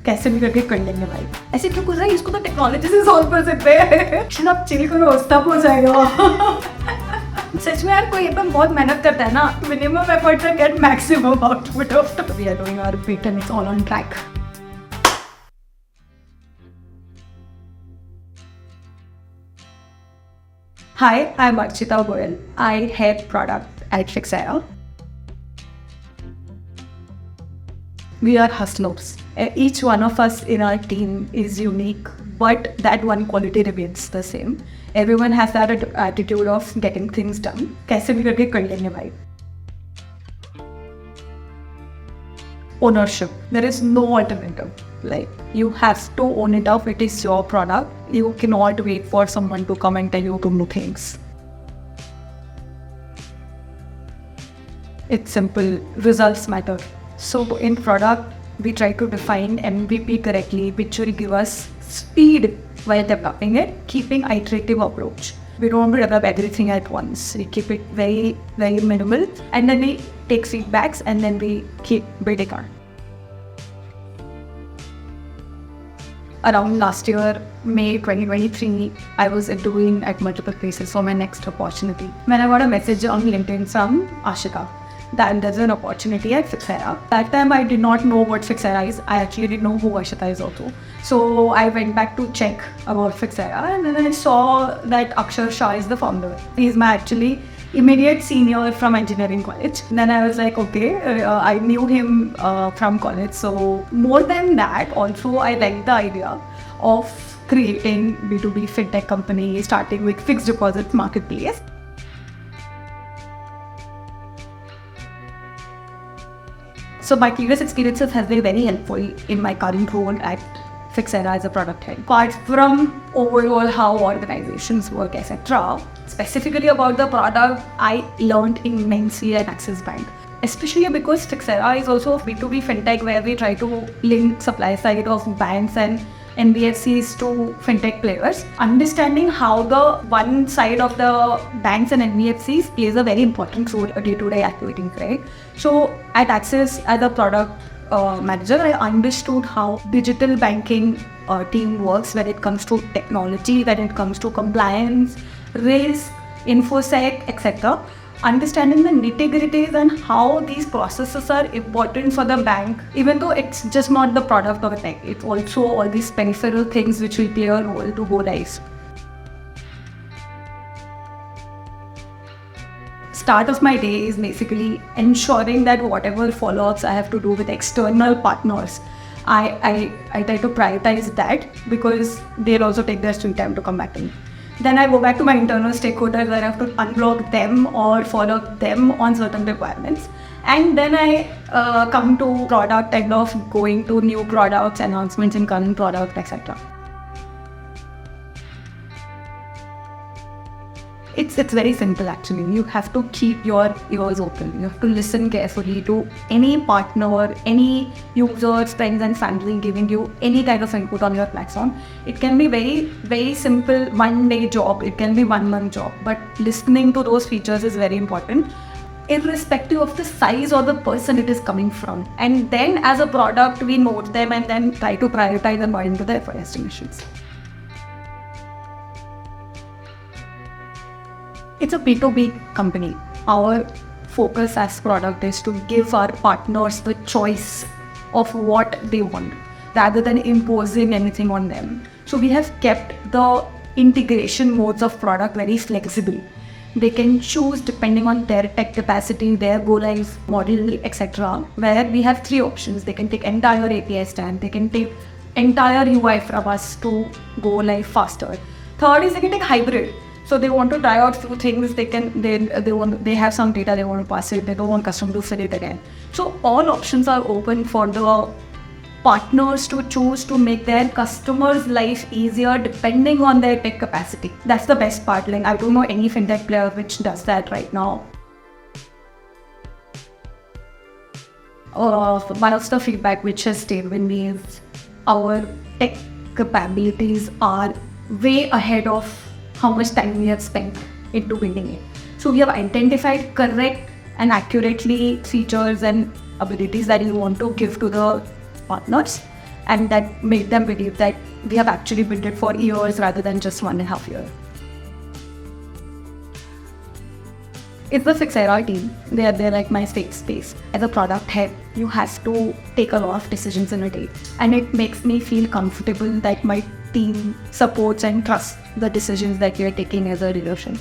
कैसे भी करके कर लेंगे भाई। ऐसे क्यों कर रहा है, इसको तो टेक्नोलॉजी से सॉल्व कर सकते हैं। आप चिल करो, तब हो जाएगा। सच में यार, कोई एकदम बहुत मेहनत करता है ना, मिनिमम एफर्ट से get maximum output of we are doing our bet and it's all on track. Hi, I'm Archita Goyal. I head product at Fixera. We are hustlers. Each one of us in our team is unique, but that one quality remains the same. Everyone has that attitude of getting things done. कैसे भी करके कर लेंगे भाई. Ownership. There is no alternative. Like, you have to own it up. It is your product. You cannot wait for someone to come and tell you to do things. It's simple. Results matter. So in product, we try to define MVP correctly, which will give us speed while developing it, keeping iterative approach. We don't develop everything at once. We keep it very, very minimal, and then we take feedbacks, and then we keep building on. Around last year, May 2023, I was interviewing at multiple places for my next opportunity. When I got a message on LinkedIn from Ashika that there's an opportunity at Fixera. That time I did not know what Fixera is. I actually didn't know who Ashita is also. So I went back to check about Fixera, and then I saw that Akshar Shah is the founder. He's my actually immediate senior from engineering college. Then I was like, okay, I knew him from college. So more than that, also I liked the idea of creating B2B fintech company, starting with fixed deposit marketplace. So my previous experiences have been very helpful in my current role at Fixera as a product head. Apart from overall how organizations work, etc., specifically about the product, I learned immensely at Axis Bank. Especially because Fixera is also a B2B fintech where we try to link supply side of banks and NBFCs to fintech players. Understanding how the one side of the banks and NBFCs plays a very important role in day-to-day activities, right? So at Axis, as a product manager, I understood how digital banking team works when it comes to technology, when it comes to compliance, risk, infosec, etc. Understanding the nitty-gritties and how these processes are important for the bank, even though it's just not the product of the tech, it's also all these peripheral things which will play a role to go live. Start of my day is basically ensuring that whatever follow-ups I have to do with external partners, I try to prioritize that because they'll also take their sweet time to come back to me. Then I go back to my internal stakeholders where I have to unblock them or follow them on certain requirements. And then I come to product and of going to new products, announcements in current product, etc. It's very simple actually. You have to keep your ears open. You have to listen carefully to any partner, any users, friends and family giving you any kind of input on your platform. It can be very, very simple one-day job. It can be one-month job. But listening to those features is very important, irrespective of the size or the person it is coming from. And then as a product, we note them and then try to prioritize them according to the effort estimations. It's a B2B company. Our focus as product is to give our partners the choice of what they want rather than imposing anything on them. So we have kept the integration modes of product very flexible. They can choose depending on their tech capacity, their go live model, etc. Where we have three options. They can take entire API stack. They can take entire UI from us to go live faster. Third is they can take hybrid. So they want to try out few things. They have some data they want to pass it. They don't want customer to fill it again. So all options are open for the partners to choose to make their customers' life easier depending on their tech capacity. That's the best part. Like, I don't know any fintech player which does that right now. One of the feedback which has stayed with me is our tech capabilities are way ahead of how much time we have spent into building it. So we have identified correct and accurately features and abilities that you want to give to the partners. and that made them believe that we have actually built it for years rather than just 1.5 years. It's the Fixera team. They're like my safe space. As a product head, you have to take a lot of decisions in a day. And it makes me feel comfortable that my team supports and trusts the decisions that you're taking as a leadership.